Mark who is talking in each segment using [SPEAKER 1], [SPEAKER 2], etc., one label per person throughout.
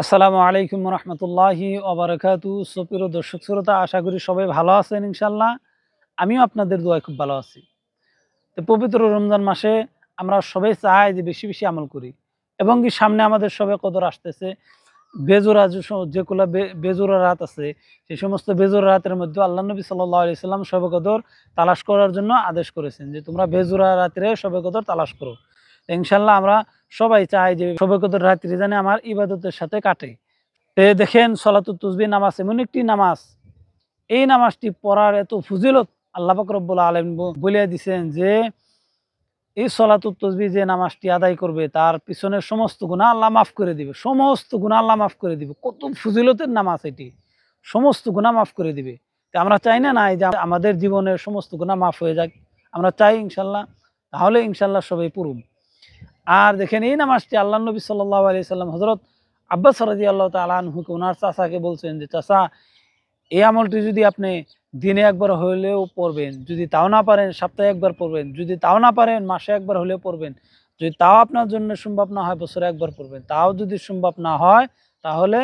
[SPEAKER 1] আসসালামু আলাইকুম রহমতুল্লাহি ওবারাকাতু। সুপ্রিয় দর্শক শ্রোতা, আশা করি সবাই ভালো আছেন ইনশাল্লাহ। আমিও আপনাদের দোয়ায় খুব ভালো আছি। তো পবিত্র রমজান মাসে আমরা সবাই চাই যে বেশি বেশি আমল করি, এবং কি সামনে আমাদের সবে কদর আসতেছে। বেজোড়া যেগুলো বেজোড়া রাত আছে, সেই সমস্ত বেজোড়া রাতের মধ্যে আল্লাহ নবী সাল্লাল্লাহু আলাইহি সাল্লাম শবে কদর তালাশ করার জন্য আদেশ করেছেন যে তোমরা বেজোড়া রাত্রে শবে কদর তালাশ করো। তো ইনশাল্লাহ আমরা সবাই চাই যে শবে কদর রাত্রি যেন আমার ইবাদতের সাথে কাটে। দেখেন, সলাতুত তাসবিহ নামাজ এমন একটি নামাজ, এই নামাজটি পড়ার এত ফজিলত আল্লাহ পাক রব্বুল আলামিন বলে দিয়েছেন যে এই সলাতুত তাসবিহ যে নামাজটি আদায় করবে তার পিছনের সমস্ত গুনাহ আল্লাহ মাফ করে দিবে, সমস্ত গুনাহ আল্লাহ মাফ করে দিবে। কত ফজিলতের নামাজ এটি, সমস্ত গুনাহ মাফ করে দিবে। তো আমরা চাই না যে আমাদের জীবনের সমস্ত গুনাহ মাফ হয়ে যাক, আমরা চাই ইনশাল্লাহ। তাহলে ইনশাল্লাহ সবাই পড়ুন। আর দেখেন, এই নামাজটি আল্লাহ নবী সাল্লাল্লাহু আলাইহি সাল্লাম হযরত আব্বাস রাদিয়াল্লাহু তাআলা আনহুকে ওনার চাচাকে বলছেন যে চাচা, এই আমলটি যদি আপনি দিনে একবার হলেও পড়বেন, যদি তাও না পারেন সপ্তাহে একবার পড়বেন, যদি তাও না পারেন মাসে একবার হলেও পড়বেন, যদি তাও আপনার জন্য সম্ভব না হয় বছরে একবার পড়বেন, তাও যদি সম্ভব না হয় তাহলে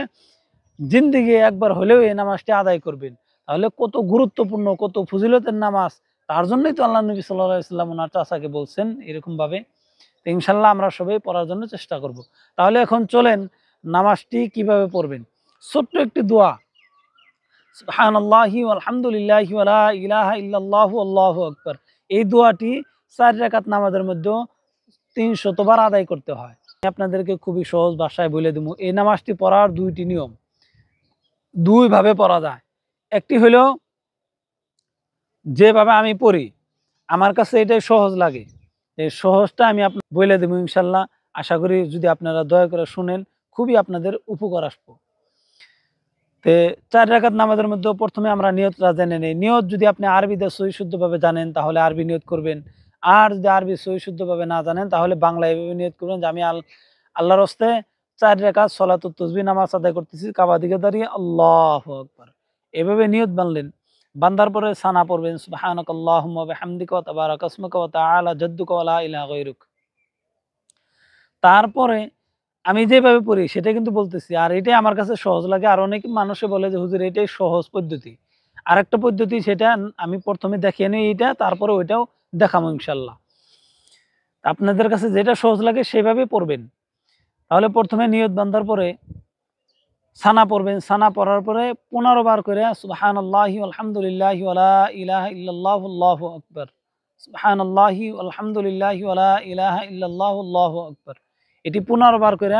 [SPEAKER 1] জিন্দেগি একবার হলেও এই নামাজটি আদায় করবেন। তাহলে কত গুরুত্বপূর্ণ, কত ফজিলতের নামাজ। তার জন্যই তো আল্লাহ নবী সাল্লাল্লাহু আলাইহি সাল্লাম ওনার চাচাকে বলছেন এরকম ভাবে। তো ইনশাল্লাহ আমরা সবাই পড়ার জন্য চেষ্টা করব। তাহলে এখন চলেন নামাজটি কিভাবে পড়বেন। ছোট্ট একটি দোয়া, সুবহানাল্লাহি আলহামদুলিল্লাহি ওয়া লা ইলাহা ইল্লাল্লাহু আল্লাহু আকবার। এই দোয়াটি ৪ রাকাত নামাজের মধ্যে ৩০০ বার আদায় করতে হয়। আমি আপনাদেরকে খুবই সহজ ভাষায় বলে দেবো। এই নামাজটি পড়ার দুইটি নিয়ম, দুই ভাবে পড়া যায়। একটি হলো যেভাবে আমি পড়ি, আমার কাছে এটাই সহজ লাগে, এই সহজটা আমি আপনাকে বলে দেবো ইনশাল্লাহ। আশা করি যদি আপনারা দয়া করে শুনেন, খুবই আপনাদের উপকার আসবো। তে ৪ রাকাত নামাজের মধ্যে প্রথমে আমরা নিয়তটা জেনে নেই। নিয়ত যদি আপনি আরবিতে সহি শুদ্ধভাবে জানেন তাহলে আরবি নিয়ত করবেন। আর যদি আরবি সহি শুদ্ধভাবে না জানেন তাহলে বাংলা এভাবে নিয়ত করবেন যে আমি আল্লাহর হস্তে ৪ রাকাত সলাতুত তাসবিহ নামাজ আদায় করতেছি কাবা দিকে দাঁড়িয়ে, আল্লাহু আকবার। এভাবে নিয়ত বানলেন। বান্দার পরে সানা পড়বেন, সুবহানাকাল্লাহুম্মা ওয়া বিহামদিকা ওয়া তাবারাকা ইসমুকা ওয়া তাআলা জাদ্দুকা ওয়া লা ইলাহা গায়রুক। তারপরে আমি যেভাবে পড়ি সেটা কিন্তু বলতেছি, আর এটাই আমার কাছে সহজ লাগে। আর অনেক মানুষে বলে যে হুজুর এটাই সহজ পদ্ধতি। আরেকটা পদ্ধতি, সেটা আমি প্রথমে দেখিয়ে নিই এইটা, তারপরে ওইটাও দেখাবো ইনশাল্লাহ। আপনাদের কাছে যেটা সহজ লাগে সেভাবে পড়বেন। তাহলে প্রথমে নিয়ত বান্ধার পরে সানা পড়বেন। সানা পড়ার পরে ১৫ বার করে সুবহানাল্লাহি আলহামদুলিল্লাহি ওয়া লা ইলাহা ইল্লাল্লাহু আল্লাহু আকবার, সুবহানাল্লাহি আলহামদুলিল্লাহি ওয়া লা ইলাহা ইল্লাল্লাহু আল্লাহু আকবার। এটি ১৫ বার করে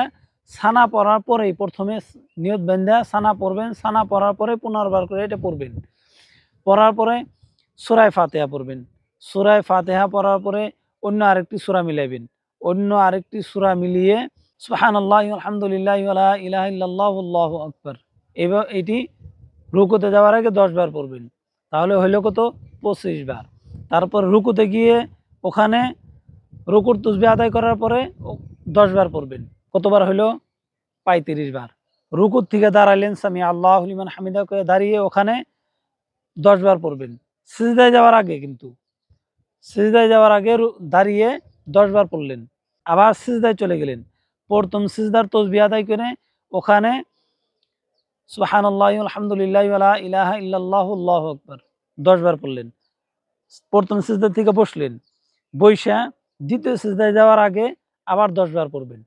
[SPEAKER 1] সানা পড়ার পরেই প্রথমে নিয়ত বেঁধে সানা পড়বেন। সানা পড়ার পরে ১৫ বার করে এটা পড়বেন। পড়ার পরে সূরা ফাতিহা পড়বেন। সূরা ফাতিহা পড়ার পরে অন্য আরেকটি সূরা মিলাইবেন। অন্য আরেকটি সূরা মিলিয়ে সুবহানাল্লাহি আলহামদুলিল্লাহি ওয়া লা ইলাহা ইল্লাল্লাহু আল্লাহু আকবার। এটি রুকুতে যাওয়ার আগে ১০ বার পড়বেন। তাহলে হইল কত? ২৫ বার। তারপর রুকুতে গিয়ে ওখানে রুকুর তাসবিহ আদায় করার পরে ১০ বার পড়বেন। কতবার হইল? ৩৫ বার। রুকুর থেকে দাঁড়াইলেন, সামি আল্লাহু লিমান হামিদা করে দাঁড়িয়ে ওখানে ১০ বার পড়বেন। সিজদায় যাওয়ার আগে, কিন্তু সিজদায় যাওয়ার আগে দাঁড়িয়ে ১০ বার পড়লেন। আবার সিজদায় চলে গেলেন। প্রথম সিজদার তাসবিহ আদায় করে ওখানে সুবহানাল্লাহি আলহামদুলিল্লাহি ওয়া লা ইলাহা ইল্লাল্লাহু আল্লাহু আকবার ১০ বার পড়লেন। প্রথম সিজদা থেকে বসলেন। বইসা দ্বিতীয় সিজদায় যাওয়ার আগে আবার ১০ বার পড়বেন।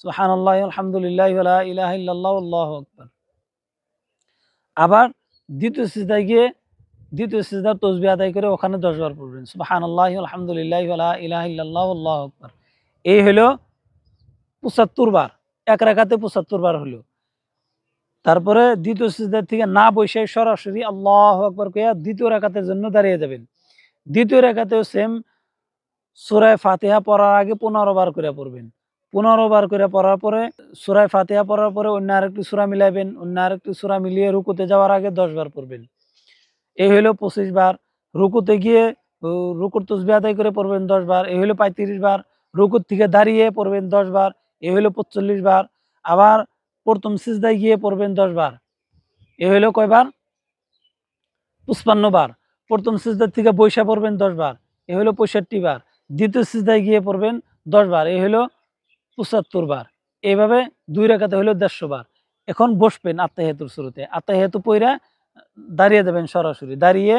[SPEAKER 1] সুবহানাল্লাহি আলহামদুলিল্লাহি ওয়া লা ইলাহা ইল্লাল্লাহু আল্লাহু আকবার। আবার দ্বিতীয় সিজদায় গিয়ে দ্বিতীয় সিজদার তাসবিহ আদায় করে ওখানে ১০ বার পড়বেন। সুবহানাল্লাহি আলহামদুলিল্লাহি ওয়া লা ইলাহা ইল্লাল্লাহু আল্লাহু আকবার। এই হলো ৭৫ বার। এক রাকাতে ৭৫ বার হলো। তারপরে দ্বিতীয় সিজদা থেকে না বসে সরাসরি আল্লাহু আকবার কইয়া দ্বিতীয় রাকাতের জন্য দাঁড়িয়ে যাবেন। দ্বিতীয় রাকাতেও সেম সূরা ফাতিহা পড়ার আগে ১৫ বার করে পড়বেন। ১৫ বার করে পড়ার পরে সূরা ফাতিহা পড়ার পরে অন্য আরেকটি সূরা মিলাইবেন। অন্য আরেকটি সূরা মিলিয়ে রুকুতে যাওয়ার আগে ১০ বার পড়বেন। এই হইল ২৫ বার। রুকুতে গিয়ে রুকুর তাসবিহ আদায় করে পড়বেন ১০ বার। এই হইল ৩৫ বার। রুকুর থেকে দাঁড়িয়ে পড়বেন ১০ বার। এই হইল ৪৫ বার। আবার প্রথম সিজদায় গিয়ে পড়বেন ১০ বার। এ হইল কয়বার? ৫৫ বার। প্রথম সিজদার থেকে বইসা পড়বেন ১০ বার। এ হইল ৬৫ বার। দ্বিতীয় সিজদায় গিয়ে পড়বেন ১০ বার। এ হইল ৭৫ বার। এইভাবে ২ রাকাতে হইল ১৫০ বার। এখন বসবেন আত্তাহিয়াতুর শুরুতে, আত্তাহিয়াতু পইরা দাঁড়িয়ে যাবেন সরাসরি, দাঁড়িয়ে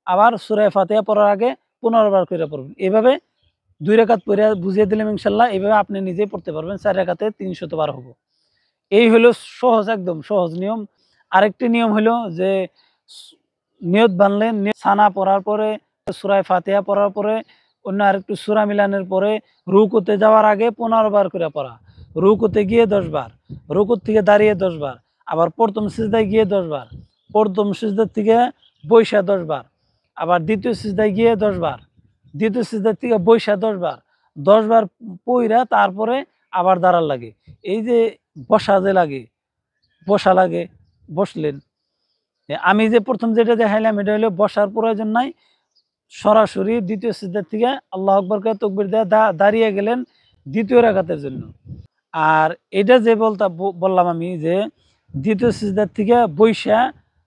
[SPEAKER 1] আবার সূরা ফাতিহা পড়ার আগে 15 বার কইরা পড়বেন। এভাবে ২ রাকাত পইরা বুঝিয়ে দিলাম ইনশাআল্লাহ। এভাবে আপনি নিজেই পড়তে পারবেন। ৪ রাকাতে ৩০০ বার হবো। এই হলো সহজ, একদম সহজ নিয়ম। আরেকটি নিয়ম হলো যে নিয়ত বানলেন, সানা পড়ার পরে, সূরা ফাতিহা পড়ার পরে, অন্য আরেকটু সূরা মিলানের পরে রুকুতে যাওয়ার আগে 15 বার করে পড়া। রুকুতে গিয়ে ১০ বার, রুকুর থেকে দাঁড়িয়ে ১০ বার, আবার প্রথম সিজদায় গিয়ে ১০ বার, প্রথম সিজদার থেকে বইসা ১০ বার, আবার দ্বিতীয় সিজদায় গিয়ে ১০ বার, দ্বিতীয় সিজদার থেকে বইসা ১০ বার, ১০ বার পইরা তারপরে আবার দাঁড়ার লাগে। এই যে বসা যে লাগে, বসা লাগে, বসলেন। আমি যে প্রথম যেটা দেখাইলাম এটা হলো বসার প্রয়োজন নাই। সরাসরি দ্বিতীয় সিজদার থেকে আল্লাহু আকবার করে তাকবীর দিয়ে দাঁড়িয়ে গেলেন দ্বিতীয় রাকাতের জন্য। আর এটা যে বললাম আমি যে দ্বিতীয় সিজদার থেকে বইসা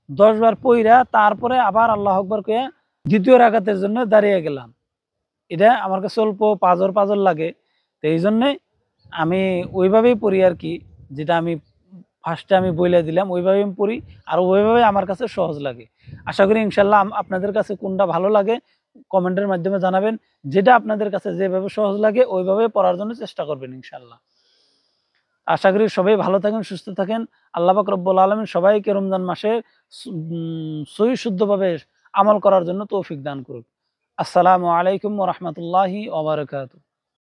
[SPEAKER 1] ১০ বার পইরা তারপরে আবার আল্লাহু আকবার কইয়া দ্বিতীয় রাকাতের জন্য দাঁড়িয়ে গেলাম। এটা আমার কাছে অল্প পাজর, পাজর লাগে। তো এইজন্যে আমি ওইভাবেই পড়ি আরকি। যেটা আমি ফার্স্টে আমি বইলা দিলাম ওইভাবেই আমি পড়ি। আর ওইভাবেই আমার কাছে সহজ লাগে। আশা করি ইনশাআল্লাহ আপনাদের কাছে কোনটা ভালো লাগে কমেন্টের মাধ্যমে জানাবেন। যেটা আপনাদের কাছে যেভাবে সহজ লাগে ওইভাবে পড়ার জন্য চেষ্টা করবেন ইনশাআল্লাহ। আশা করি সবাই ভালো থাকেন, সুস্থ থাকেন। আল্লাহ পাক রব্বুল আলামিন সবাইকে রমজান মাসে সহি শুদ্ধভাবে আমল করার জন্য তৌফিক দান করুক। আসসালামু আলাইকুম ওয়া রাহমাতুল্লাহি ওয়া বারাকাতুহু।